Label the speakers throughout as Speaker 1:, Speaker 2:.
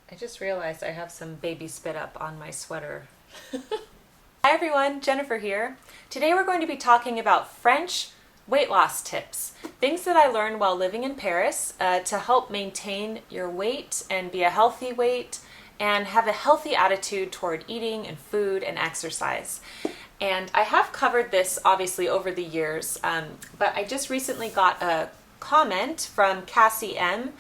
Speaker 1: I just realized I have some baby spit up on my sweater. Hi everyone, Jennifer here. Today we're going to be talking about French weight loss tips. Things that I learned while living in Paris to help maintain your weight and be a healthy weight and have a healthy attitude toward eating and food and exercise. And I have covered this obviously over the years, but I just recently got a comment from Cassie M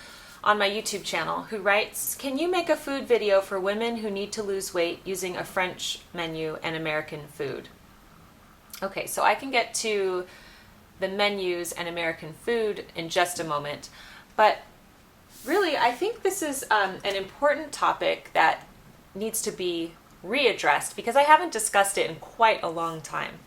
Speaker 1: on my YouTube channel who writes, "Can you make a food video for women who need to lose weight using a French menu and American food?" Okay, so I can get to the menus and American food in just a moment, but really I think this is an important topic that needs to be readdressed because I haven't discussed it in quite a long time.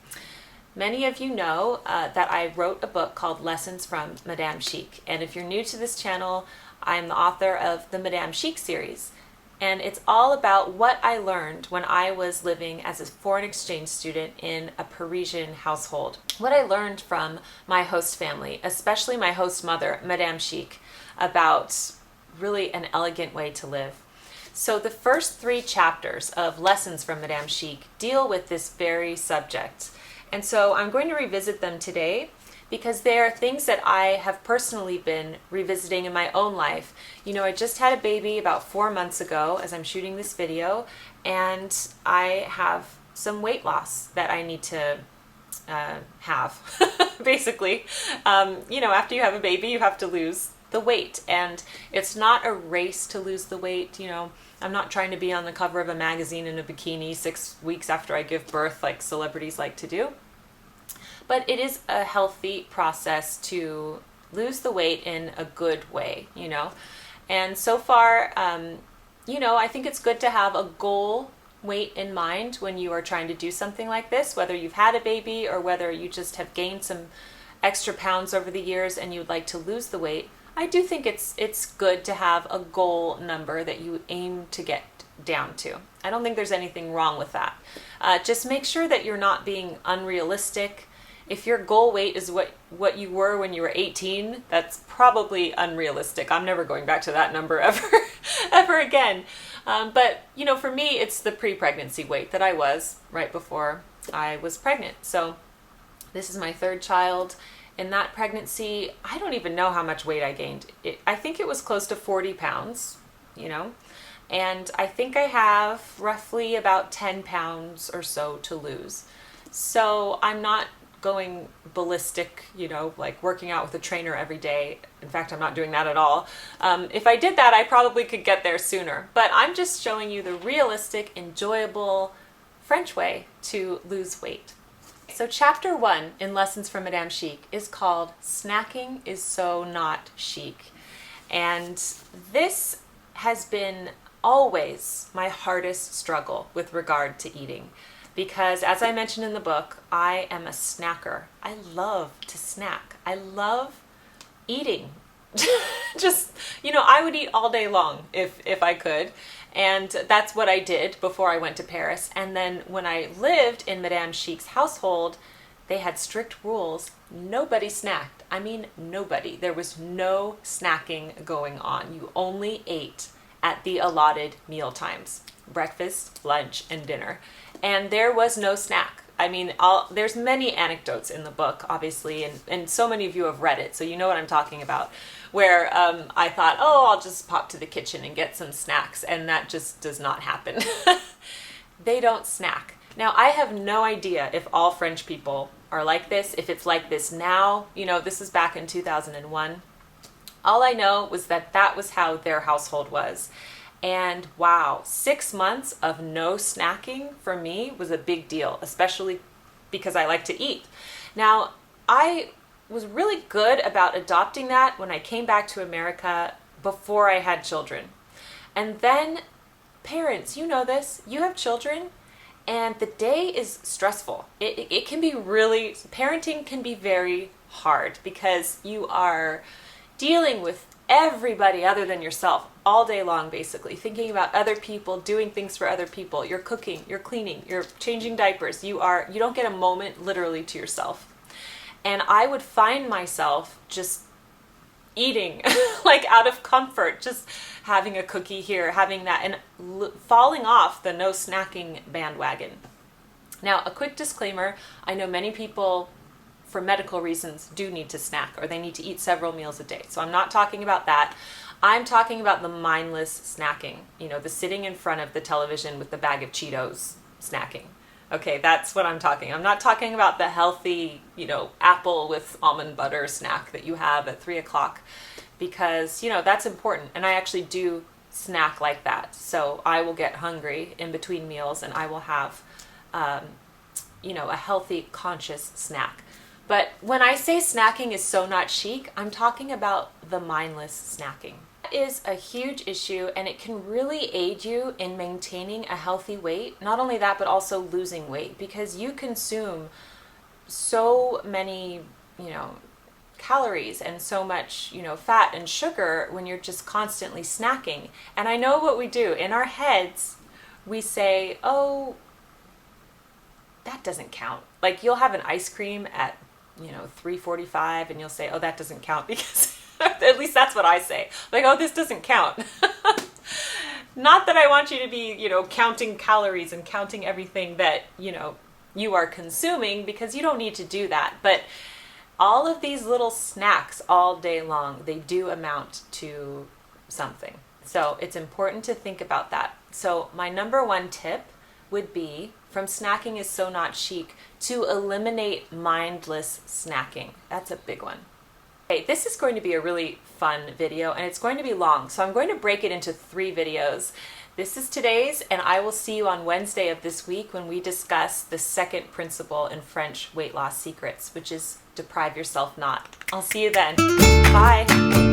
Speaker 1: Many of you know that I wrote a book called Lessons from Madame Chic, and if you're new to this channel, I'm the author of the Madame Chic series, and it's all about what I learned when I was living as a foreign exchange student in a Parisian household. What I learned from my host family, especially my host mother, Madame Chic, about really an elegant way to live. So the first 3 chapters of Lessons from Madame Chic deal with this very subject. And so I'm going to revisit them today because they are things that I have personally been revisiting in my own life. You know, I just had a baby about 4 months ago as I'm shooting this video, and I have some weight loss that I need to have, basically. You know, after you have a baby, you have to lose the weight, and it's not a race to lose the weight. You know, I'm not trying to be on the cover of a magazine in a bikini 6 weeks after I give birth like celebrities like to do. But it is a healthy process to lose the weight in a good way, you know. And so far, you know, I think it's good to have a goal weight in mind when you are trying to do something like this, whether you've had a baby or whether you just have gained some extra pounds over the years and you'd like to lose the weight. I do think it's good to have a goal number that you aim to get down to. I don't think there's anything wrong with that. Just make sure that you're not being unrealistic. If your goal weight is what you were when you were 18, that's probably unrealistic. I'm never going back to that number ever again. But, you know, for me, it's the pre-pregnancy weight that I was right before I was pregnant. So this is my 3rd child. In that pregnancy, I don't even know how much weight I gained. I think it was close to 40 pounds, you know, and I think I have roughly about 10 pounds or so to lose. So I'm not going ballistic, you know, like working out with a trainer every day. In fact, I'm not doing that at all. If I did that, I probably could get there sooner. But I'm just showing you the realistic, enjoyable French way to lose weight. So chapter 1 in Lessons from Madame Chic is called Snacking is So Not Chic. And this has been always my hardest struggle with regard to eating. Because as I mentioned in the book, I am a snacker. I love to snack. I love eating. Just, you know, I would eat all day long if I could. And that's what I did before I went to Paris. And then when I lived in Madame Chic's household, they had strict rules. Nobody snacked. I mean, nobody. There was no snacking going on. You only ate at the allotted meal times: breakfast, lunch, and dinner. And there was no snack. I mean, there's many anecdotes in the book, obviously, and so many of you have read it, so you know what I'm talking about, where I thought, oh, I'll just pop to the kitchen and get some snacks, and that just does not happen. They don't snack. Now, I have no idea if all French people are like this, if it's like this now. You know, this is back in 2001. All I know was that that was how their household was. And wow, 6 months of no snacking for me was a big deal, especially because I like to eat. Now, I was really good about adopting that when I came back to America before I had children. And then parents, you know this, you have children and the day is stressful. It can be really, parenting can be very hard because you are dealing with everybody other than yourself all day long, basically thinking about other people, doing things for other people. You're cooking, you're cleaning, you're changing diapers. You don't get a moment literally to yourself. And I would find myself just eating like out of comfort, just having a cookie here, having that, and falling off the no snacking bandwagon. Now, a quick disclaimer, I know many people for medical reasons do need to snack, or they need to eat several meals a day. So I'm not talking about that. I'm talking about the mindless snacking, the sitting in front of the television with the bag of Cheetos snacking. Okay, that's what I'm talking. I'm not talking about the healthy, apple with almond butter snack that you have at 3 o'clock, because, that's important. And I actually do snack like that. So I will get hungry in between meals and I will have, a healthy, conscious snack. But when I say snacking is so not chic, I'm talking about the mindless snacking. That is a huge issue, and it can really aid you in maintaining a healthy weight. Not only that, but also losing weight, because you consume so many, calories and so much, fat and sugar when you're just constantly snacking. And I know what we do. In our heads, we say, oh, that doesn't count. Like, you'll have an ice cream at 3:45 and you'll say, oh, that doesn't count, because at least that's what I say. Like, oh, this doesn't count. Not that I want you to be, counting calories and counting everything that, you are consuming, because you don't need to do that. But all of these little snacks all day long, they do amount to something. So it's important to think about that. So my number one tip would be, from snacking is so not chic, to eliminate mindless snacking. That's a big one. Okay, this is going to be a really fun video, and it's going to be long, so I'm going to break it into 3 videos. This is today's, and I will see you on Wednesday of this week when we discuss the second principle in French weight loss secrets, which is deprive yourself not. I'll see you then. Bye.